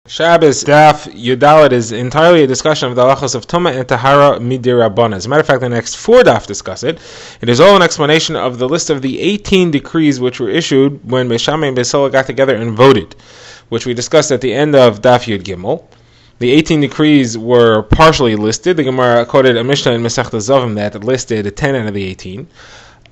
Shabbos Daf Yudalit is entirely a discussion of the halachos of Tumah and Tahara Midirabbanan. As a matter of fact, the next 4 Daf discuss it. It is all an explanation of the list of the 18 decrees which were issued when Beis Shammai and Beis Hillel got together and voted, which we discussed at the end of Daf Yud Gimel. The 18 decrees were partially listed. The Gemara quoted a Mishnah in Masechta Zavim that listed 10 out of the 18.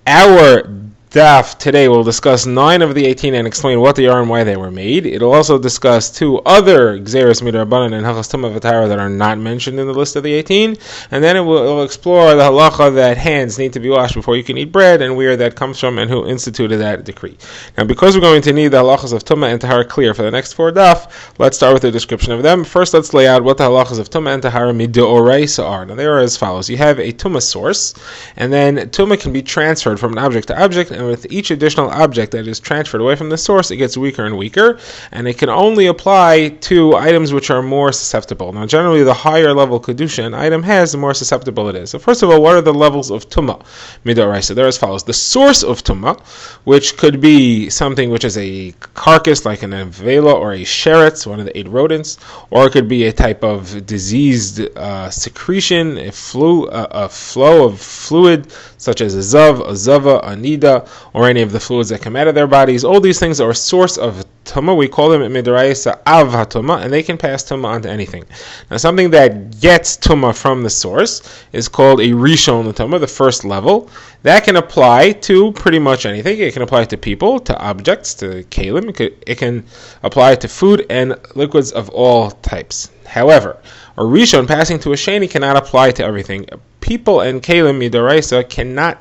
Our Daf today will discuss 9 of the 18 and explain what they are and why they were made. It will also discuss 2 other Gzeros Midrabanan and Halachos Tumah V'Tahara that are not mentioned in the list of the 18. And then it will explore the halacha that hands need to be washed before you can eat bread and where that comes from and who instituted that decree. Now, because we're going to need the halachas of Tumah and Tahara clear for the next 4 Daf, let's start with a description of them. First, let's lay out what the halachas of Tumah and Tahara Midoraisa are. Now, they are as follows. You have a Tumah source, and then Tumah can be transferred from an object to object, and with each additional object that is transferred away from the source, it gets weaker and weaker, and it can only apply to items which are more susceptible. Now, generally, the higher level kedusha an item has, the more susceptible it is. So, first of all, what are the levels of tumah midoraisa? They're as follows: the source of tumah, which could be something which is a carcass, like an avela or a sheretz, one of the 8 rodents, or it could be a type of diseased secretion, a flow of fluid, such as a zav, a zava, a nida, or any of the fluids that come out of their bodies. All these things are a source of tumah. We call them midoraisa av hatumah, and they can pass tumah onto anything. Now, something that gets tumah from the source is called a rishon tumah, the first level. That can apply to pretty much anything. It can apply to people, to objects, to kalim. It can apply to food and liquids of all types. However, a rishon passing to a sheni cannot apply to everything. People and kalim midoraisa cannot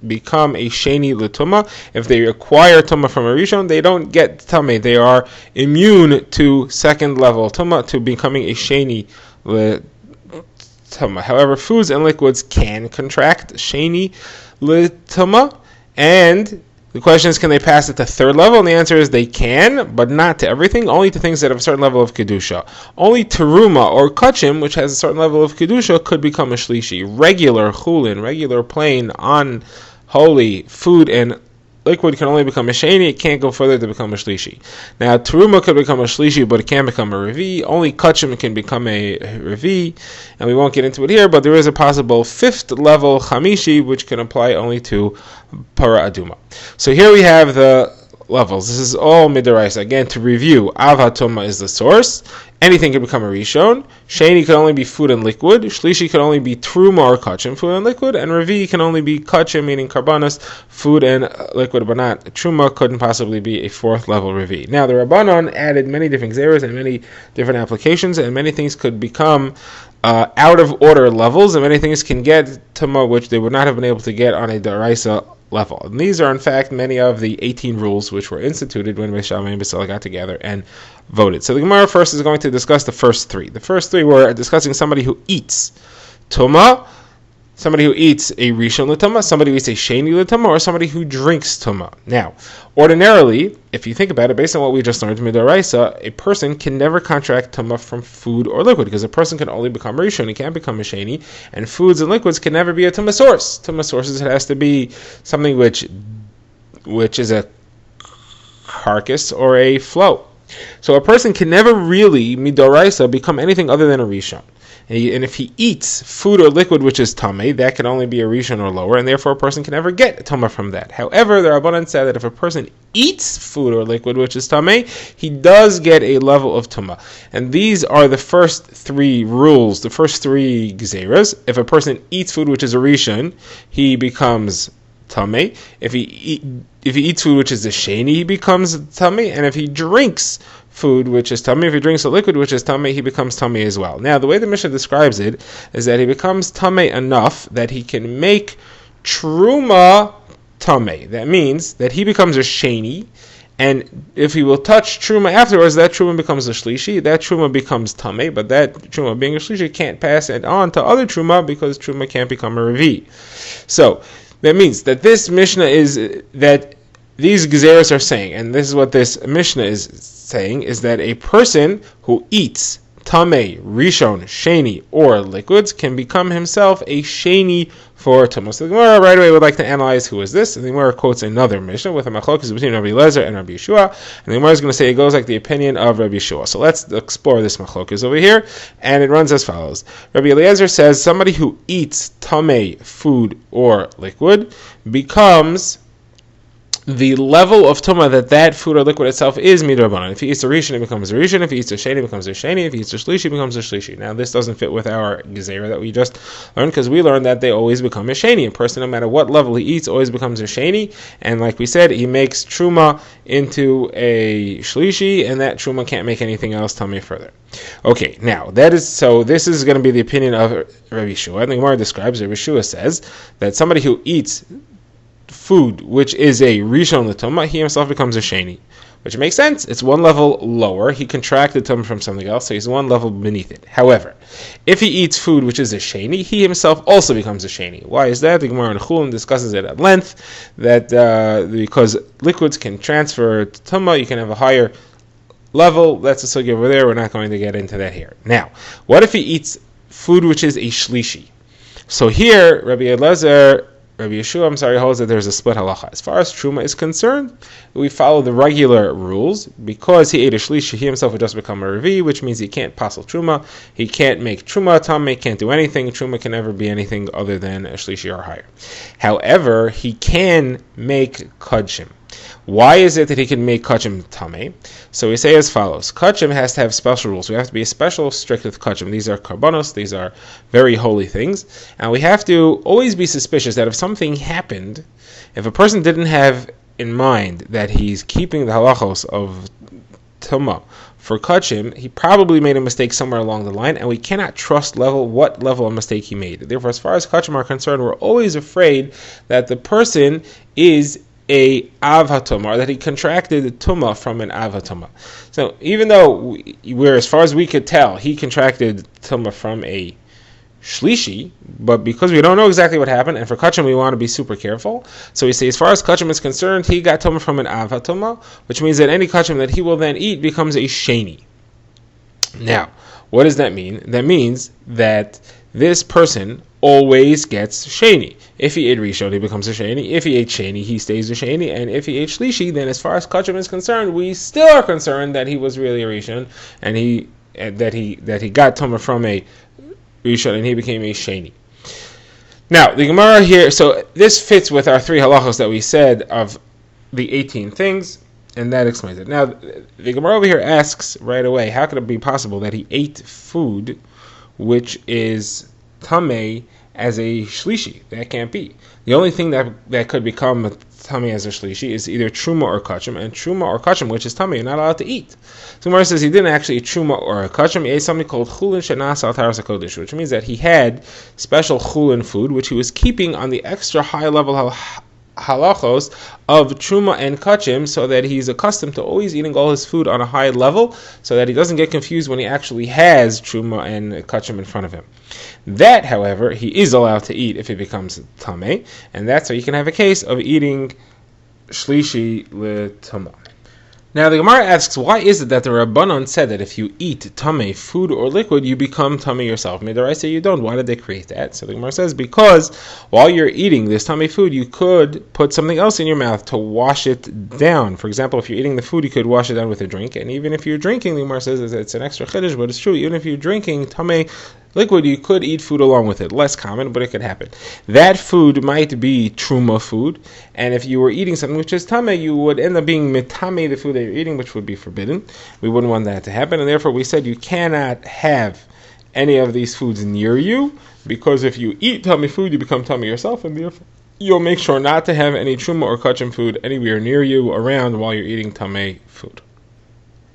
become a sheni l'tumah. If they acquire tumah from a rishon, they don't get tumah. They are immune to second level tumah, to becoming a sheni l'tumah. However, foods and liquids can contract sheni l'tumah, and the question is, can they pass it to third level? And the answer is they can, but not to everything, only to things that have a certain level of kedusha. Only teruma or kachim, which has a certain level of kedusha, could become a shlishi. Regular chulin, regular plain, unholy food and liquid can only become a sheni. It can't go further to become a shlishi. Now, teruma could become a shlishi, but it can't become a revi. Only kachim can become a revi, and we won't get into it here, but there is a possible 5th level chamishi, which can apply only to para aduma. So here we have the levels. This is all midoraisa. Again, to review, av hatumah is the source. Anything can become a rishon. Sheni can only be food and liquid. Shlishi can only be truma or kachim, food and liquid. And revi can only be kachim, meaning karbanos, food and liquid, but not truma. Couldn't possibly be a 4th level revi. Now, the Rabbanon added many different zeros and many different applications, and many things could become out of order levels, and many things can get tumah which they would not have been able to get on a daraisa level. And these are, in fact, many of the 18 rules which were instituted when Beis Shammai and Beis Hillel got together and voted. So the Gemara first is going to discuss the first 3. The first 3 were discussing somebody who eats tumah, somebody who eats a rishon l'tumah, somebody who eats a sheni l'tumah, or somebody who drinks tumah. Now, ordinarily, if you think about it, based on what we just learned in midoraisa, a person can never contract tumah from food or liquid, because a person can only become a rishon, he can't become a sheni, and foods and liquids can never be a tumah source. Tumah sources, it has to be something which is a carcass or a flow. So a person can never really, midoraisa, become anything other than a rishon. And if he eats food or liquid which is tamei, that can only be a rishon or lower, and therefore a person can never get tumah from that. However, the Rabbanan said that if a person eats food or liquid which is tamei, he does get a level of tumah. And these are the first 3 rules, the first 3 gzeras. If a person eats food which is a rishon, he becomes tamei. If he eats food which is a sheni, he becomes tamei. And if he drinks food which is tamei, if he drinks a liquid which is tamei, he becomes tamei as well. Now, the way the Mishnah describes it is that he becomes tamei enough that he can make truma tamei. That means that he becomes a sheni, and if he will touch truma afterwards, that truma becomes a shlishi. That truma becomes tamei, but that truma, being a shlishi, can't pass it on to other truma because truma can't become a revi. So that means that this Mishnah is that these gezeros are saying, and this is what this Mishnah is saying, is that a person who eats Tamei, Rishon, Sheni, or liquids, can become himself a Sheni for Tumah. So the Gemara right away would like to analyze who is this, and the Gemara quotes another Mishnah with a machlokes between Rabbi Eliezer and Rabbi Yeshua, and the Gemara is going to say it goes like the opinion of Rabbi Yeshua. So let's explore this machlokes over here, and it runs as follows. Rabbi Eliezer says somebody who eats Tamei, food or liquid, becomes the level of tumah that food or liquid itself is midrabanan. If he eats a rishon, it becomes a rishon. If he eats a sheni, it becomes a sheni. If he eats a shlishi, it becomes a shlishi. Now, this doesn't fit with our gezerah that we just learned, because we learned that they always become a sheni. A person, no matter what level he eats, always becomes a sheni. And like we said, he makes truma into a shlishi, and that truma can't make anything else tummy further. Okay, now this is going to be the opinion of Rabbi Yeshua. And the Gemara describes, Rabbi Yeshua says that somebody who eats food which is a rishon l'tumah, he himself becomes a sheni, which makes sense. It's one level lower. He contracted tumah from something else, so he's one level beneath it. However, if he eats food which is a sheni, he himself also becomes a sheni. Why is that? The Gemara in Chulin discusses it at length, that because liquids can transfer to tumah, you can have a higher level. That's a sugya over there. We're not going to get into that here. Now, what if he eats food which is a shlishi? So here, Rabbi Yeshua, holds that there's a split halacha. As far as truma is concerned, we follow the regular rules. Because he ate a shlishi, he himself would just become a revi, which means he can't passel truma. He can't make truma tamei, can't do anything. Truma can never be anything other than a shlishi or higher. However, he can make kudshim. Why is it that he can make kachim tamei? So we say as follows. Kachim has to have special rules. We have to be especially strict with kachim. These are karbanos. These are very holy things. And we have to always be suspicious that if something happened, if a person didn't have in mind that he's keeping the halachos of tumah for kachim, he probably made a mistake somewhere along the line, and we cannot trust what level of mistake he made. Therefore, as far as kachim are concerned, we're always afraid that the person is a av hatumah, or that he contracted tumah from an av hatumah. So even though we're, as far as we could tell, he contracted tumah from a shlishi, but because we don't know exactly what happened, and for kachim we want to be super careful, so we say as far as kachim is concerned, he got tumah from an av hatumah, which means that any kachim that he will then eat becomes a sheni. Now, what does that mean? That means that this person always gets sheni. If he ate rishon, he becomes a sheni. If he ate sheni, he stays a sheni. And if he ate shlishi, then as far as kachim is concerned, we still are concerned that he was really a rishon, and that he got tumah from a rishon, and he became a sheni. Now, the Gemara here, so this fits with our three halachos that we said of the 18 things, and that explains it. Now, the Gemara over here asks right away, how could it be possible that he ate food which is tamei as a shlishi? That can't be. The only thing that could become tamei as a shlishi is either truma or kachim, and truma or kachim, which is tamei, you're not allowed to eat. So Gemara says he didn't actually eat truma or a kachim. He ate something called chulin shenas al taras hakodesh, which means that he had special chulin food which he was keeping on the extra high level halachos of truma and kachim, so that he's accustomed to always eating all his food on a high level, so that he doesn't get confused when he actually has truma and kachim in front of him. That, however, he is allowed to eat if it becomes tamei, and that's why you can have a case of eating shlishi l'tumah. Now the Gemara asks, why is it that the Rabbanon said that if you eat tamei, food or liquid, you become tamei yourself? I say you don't. Why did they create that? So the Gemara says, because while you're eating this tamei food, you could put something else in your mouth to wash it down. For example, if you're eating the food, you could wash it down with a drink. And even if you're drinking, the Gemara says it's an extra chiddush, but it's true. Even if you're drinking tamei liquid, you could eat food along with it. Less common, but it could happen. That food might be truma food, and if you were eating something which is tamei, you would end up being mitame the food that you're eating, which would be forbidden. We wouldn't want that to happen, and therefore we said you cannot have any of these foods near you, because if you eat tamei food, you become tamei yourself, and therefore you'll make sure not to have any truma or kachim food anywhere near you around while you're eating tamei food.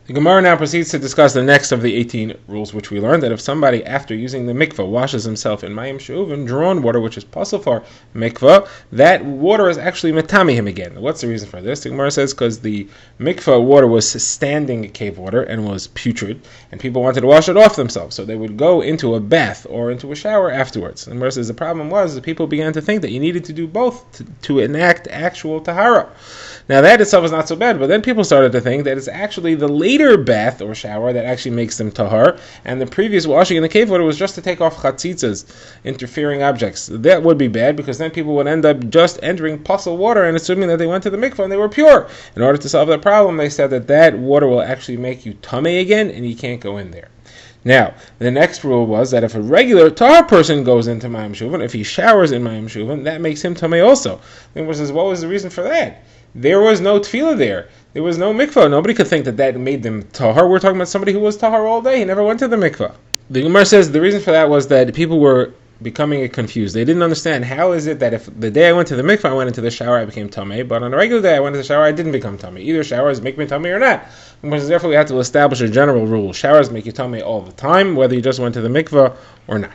The Gemara now proceeds to discuss the next of the 18 rules which we learned, that if somebody, after using the mikvah, washes himself in mayim she'uvin, drawn water, which is possible for mikvah, that water is actually metami him again. What's the reason for this? The Gemara says because the mikvah water was standing cave water and was putrid, and people wanted to wash it off themselves, so they would go into a bath or into a shower afterwards. The Gemara says the problem was that people began to think that you needed to do both to enact actual tahara. Now that itself is not so bad, but then people started to think that it's actually the later bath or shower that actually makes them tahar, and the previous washing in the cave water was just to take off chatzitzas, interfering objects. That would be bad, because then people would end up just entering puzzle water and assuming that they went to the mikvah and they were pure. In order to solve that problem, they said that water will actually make you tamei again, and you can't go in there. Now, the next rule was that if a regular tahar person goes into Mayim Shuvin, if he showers in Mayim Shuvin, that makes him tamei also. The Gemara says, what was the reason for that? There was no tefillah there. There was no mikvah. Nobody could think that made them tahar. We're talking about somebody who was tahar all day. He never went to the mikvah. The Gemara says the reason for that was that people were becoming confused. They didn't understand, how is it that if the day I went to the mikvah, I went into the shower, I became tamei, but on a regular day I went to the shower, I didn't become tamei. Either showers make me tamei or not. Therefore, we have to establish a general rule. Showers make you tamei all the time, whether you just went to the mikvah or not.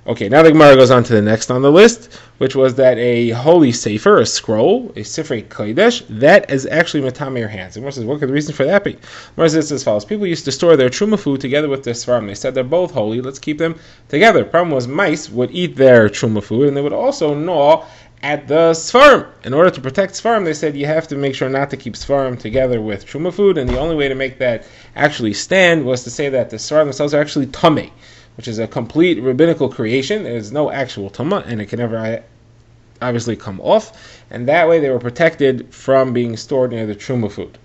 Okay, now the Gemara goes on to the next on the list, which was that a holy sefer, a scroll, a sifrei kodesh, that is actually matamei your hands. The Gemara says, what could the reason for that be? The Gemara says as follows: people used to store their truma food together with their svarim. They said they're both holy, let's keep them together. The problem was mice would eat their truma food, and they would also gnaw at the svarim. In order to protect svarim, they said you have to make sure not to keep svarim together with truma food, and the only way to make that actually stand was to say that the svarim themselves are actually tamei, which is a complete rabbinical creation. There's no actual tumah, and it can never obviously come off. And that way they were protected from being stored near the truma food.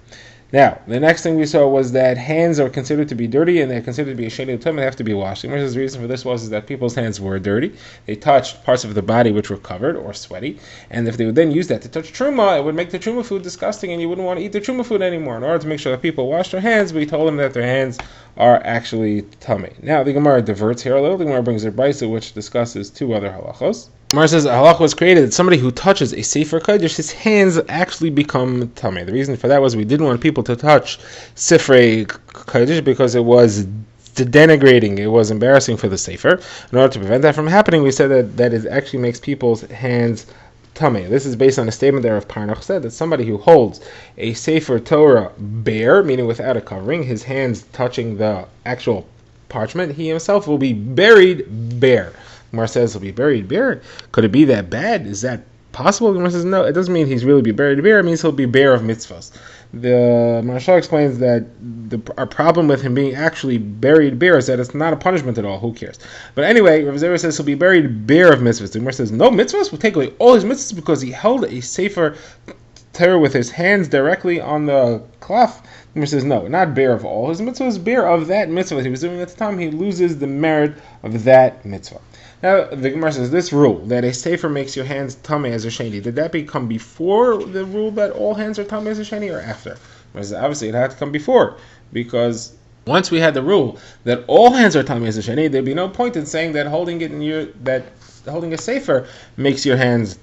Now, the next thing we saw was that hands are considered to be dirty, and they're considered to be a sheni of tumah. They have to be washed. The reason for this was that people's hands were dirty. They touched parts of the body which were covered or sweaty, and if they would then use that to touch truma, it would make the truma food disgusting, and you wouldn't want to eat the truma food anymore. In order to make sure that people wash their hands, we told them that their hands are actually tamei. Now, the Gemara diverts here a little. The Gemara brings a brisa which discusses two other halachos. The Gemara says a halacha was created that somebody who touches a sefer kodesh, his hands actually become tamei. The reason for that was we didn't want people to touch sifrei kodesh because it was denigrating, it was embarrassing for the sefer. In order to prevent that from happening, we said that it actually makes people's hands tamei. This is based on a statement there of Parnach said that somebody who holds a Sefer Torah bare, meaning without a covering, his hands touching the actual parchment, he himself will be buried bare. Gemara says he'll be buried bare. Could it be that bad? Is that possible? Gemara says no, it doesn't mean he's really be buried bare, it means he'll be bare of mitzvahs. The Marshal explains that our problem with him being actually buried bare is that it's not a punishment at all. Who cares? But anyway, Rav Zera says he'll be buried bare of mitzvahs. The Gemara says no mitzvahs will take away all his mitzvahs because he held a sefer Torah with his hands directly on the cloth. The Gemara says no, not bare of all his mitzvahs, bare of that mitzvah that he was doing at the time. He loses the merit of that mitzvah. Now, the Gemara says this rule, that a sefer makes your hands tamei as a sheni, did that become before the rule that all hands are tamei as a sheni, or after? Obviously, it had to come before, because once we had the rule that all hands are tamei as a sheni, there'd be no point in saying that holding a sefer makes your hands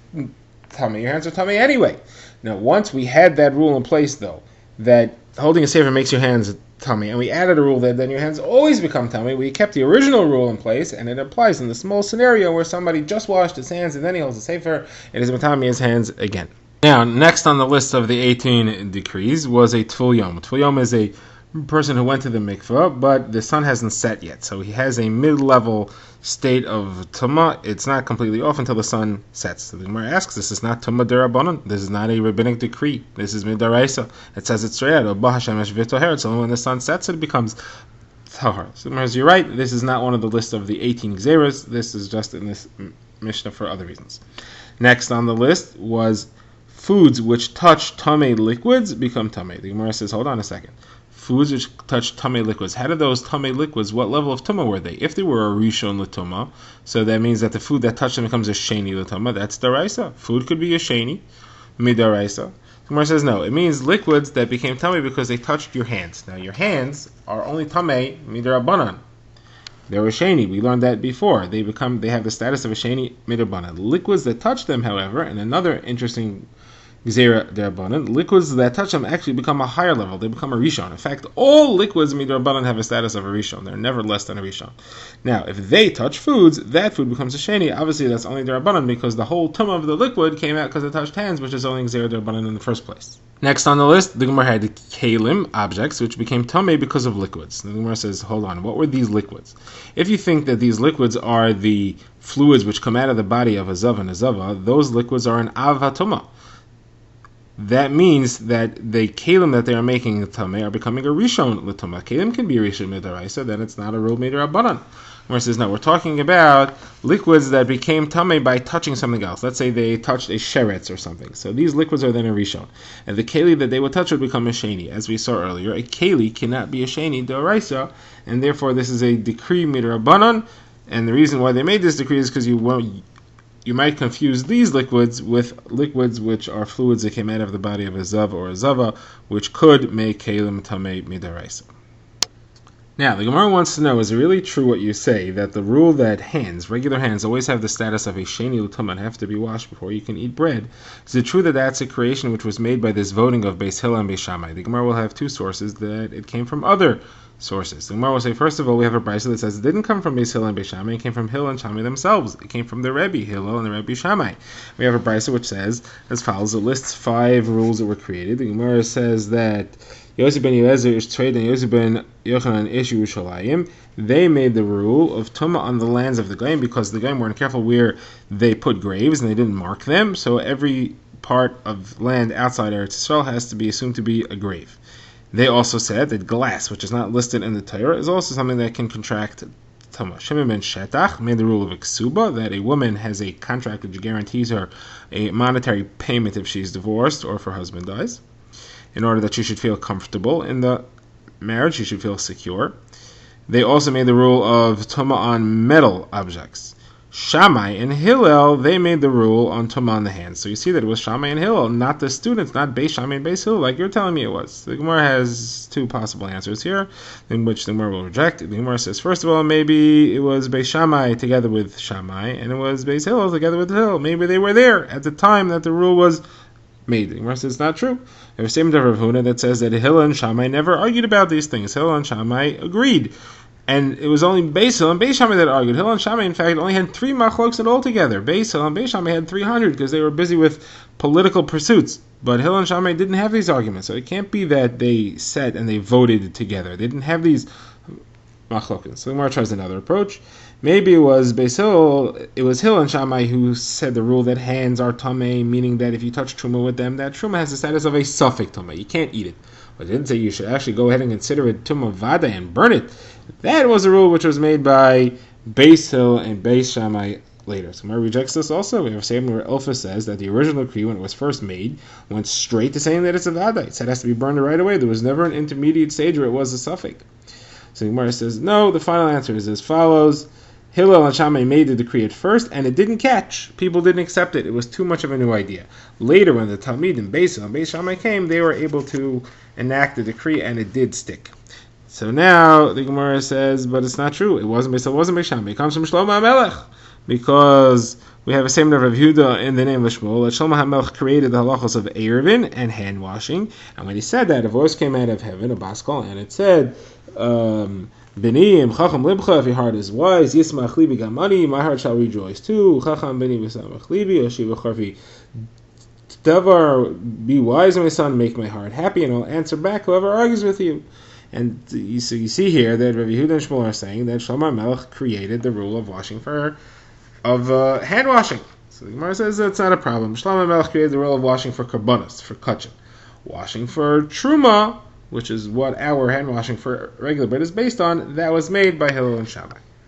tamei. Your hands are tamei anyway. Now, once we had that rule in place, though, that holding a sefer makes your hands tamei, and we added a rule that then your hands always become tamei, we kept the original rule in place, and it applies in the small scenario where somebody just washed his hands and then he holds a sefer, it is tamei his hands again. Now, next on the list of the 18 decrees was a Tful Yom. Tful Yom is a person who went to the mikveh, but the sun hasn't set yet, so he has a mid-level state of tumah. It's not completely off until the sun sets. So the Gemara asks, this is not tumah derabanan. This is not a rabbinic decree. This is midaraisa. It says it's straight out. So when the sun sets, it becomes tahar. So the Gemara says, you're right. This is not one of the list of the 18 gzeras. This is just in this Mishnah for other reasons. Next on the list was foods which touch tamei liquids become tamei. The Gemara says, hold on a second. Foods which touch tamei liquids. How did those tamei liquids, what level of tumah were they? If they were a rishon l'tumah, so that means that the food that touched them becomes a sheni l'tumah. That's daraisa. Food could be a sheni, midaraisa. The Gemara says no. It means liquids that became tamei because they touched your hands. Now your hands are only tamei midarabanan. They're a sheni. We learned that before. They have the status of a sheni midarabanan. Liquids that touch them, however, and another interesting Gzera derabanan, liquids that touch them actually become a higher level. They become a rishon. In fact, all liquids midarabanan have a status of a rishon. They're never less than a rishon. Now, if they touch foods, that food becomes a sheni. Obviously, that's only derabanan because the whole tumah of the liquid came out because it touched hands, which is only Gzera derabanan in the first place. Next on the list, the Gemara had kalim, objects, which became tamei because of liquids. The Gemara says, hold on, what were these liquids? If you think that these liquids are the fluids which come out of the body of a zav and a zava, those liquids are an av hatumah. that means that the kelim that they are making tamei are becoming a rishon l'tumah. Kelim can be a rishon midaraisa, then it's not a rule midarabanan. Where it says, no, we're talking about liquids that became tamei by touching something else. Let's say they touched a sheretz or something. So these liquids are then a rishon. And the keli that they would touch would become a sheni. As we saw earlier, a keli cannot be a sheni d'oraisa, and therefore this is a decree midarabanan. And the reason why they made this decree is because you might confuse these liquids with liquids which are fluids that came out of the body of a zav or a zava, which could make kelim tamei midaraisa. Now, the Gemara wants to know, is it really true what you say, that the rule that hands, regular hands, always have the status of a sheni l'tumah and have to be washed before you can eat bread? Is it true that that's a creation which was made by this voting of Beis Hillel and Beis Shammai? The Gemara will have two sources, that it came from other sources. The Gemara will say, first of all, we have a brisa that says it didn't come from Beis Hillel and Beis Shammai, it came from Hillel and Shammai themselves. It came from the Rebbe Hillel and the Rebbe Shammai. We have a brisa which says as follows: it lists 5 rules that were created. The Gemara says that Yosef ben Eliezer ish trade and Yosef ben Yochanan ish Yerushalayim. They made the rule of Tumah on the lands of the Goyim because the Goyim weren't careful where they put graves and they didn't mark them. So every part of land outside Eretz Yisrael has to be assumed to be a grave. They also said that glass, which is not listed in the Torah, is also something that can contract Tumah. Shimon ben Shetach made the rule of Iksuba, that a woman has a contract which guarantees her a monetary payment if she's divorced or if her husband dies, in order that she should feel comfortable in the marriage, she should feel secure. They also made the rule of Tumah on metal objects. Shammai and Hillel, they made the rule on Tumah on the hands. So you see that it was Shammai and Hillel, not the students, not Beis Shammai and Beis Hillel, like you're telling me it was. The Gemara has 2 possible answers here, in which the Gemara will reject. The Gemara says, first of all, maybe it was Beis Shammai together with Shammai, and it was Beis Hillel together with Hillel. Maybe they were there at the time that the rule was made. The Gemara says it's not true. There's a statement of Rav Huna that says that Hillel and Shammai never argued about these things. Hillel and Shammai agreed. And it was only Beis Hillel and Beis Shammai that argued. Hillel and Shammai, in fact, only had 3 machloks altogether. Beis Hillel and Beis Shammai had 300 because they were busy with political pursuits. But Hillel and Shammai didn't have these arguments. So it can't be that they sat and they voted together. They didn't have these machlokas. So the Gemara tries another approach. Maybe it was Beis Hillel, it was Hillel and Shammai who said the rule that hands are tamei, meaning that if you touch truma with them, that truma has the status of a suffix tamei. You can't eat it. But it didn't say you should actually go ahead and consider it tumah vada and burn it. That was a rule which was made by Beis Hillel and Beis Shammai later. So Gemara rejects this also. We have a statement where Elfa says that the original decree, when it was first made, went straight to saying that it's a vada. It said it has to be burned right away. There was never an intermediate stage where it was a suffix. So Gemara says, no, the final answer is as follows. Hillel and Shammai made the decree at first, and it didn't catch. People didn't accept it. It was too much of a new idea. Later, when the Talmid and Beis Hillel and Beis Shammai came, they were able to enact the decree, and it did stick. So now the Gemara says, but it's not true. It wasn't Beis Hillel, it wasn't Beis Shammai. It comes from Shlomo HaMelech, because we have a statement of Rav Yehuda in the name of Shmuel that Shlomo HaMelech created the halachos of Erevin and hand washing. And when he said that, a voice came out of heaven, a baskal, and it said, Bini im chacham libcha, if your heart is wise, yismach libi gamani, my heart shall rejoice too. Chacham bini v'samach libi, yoshiv v'charfi davar, be wise, my son, make my heart happy, and I'll answer back whoever argues with you. And you see here that Rav Yehuda and Shmuel are saying that Shlomo HaMelech created the rule of washing hand washing. So the Gemara says that's not a problem. Shlomo HaMelech created the rule of washing for karbanos, for kachim. Washing for truma, which is what our hand washing for regular bread is based on, that was made by Hillel and Shammai.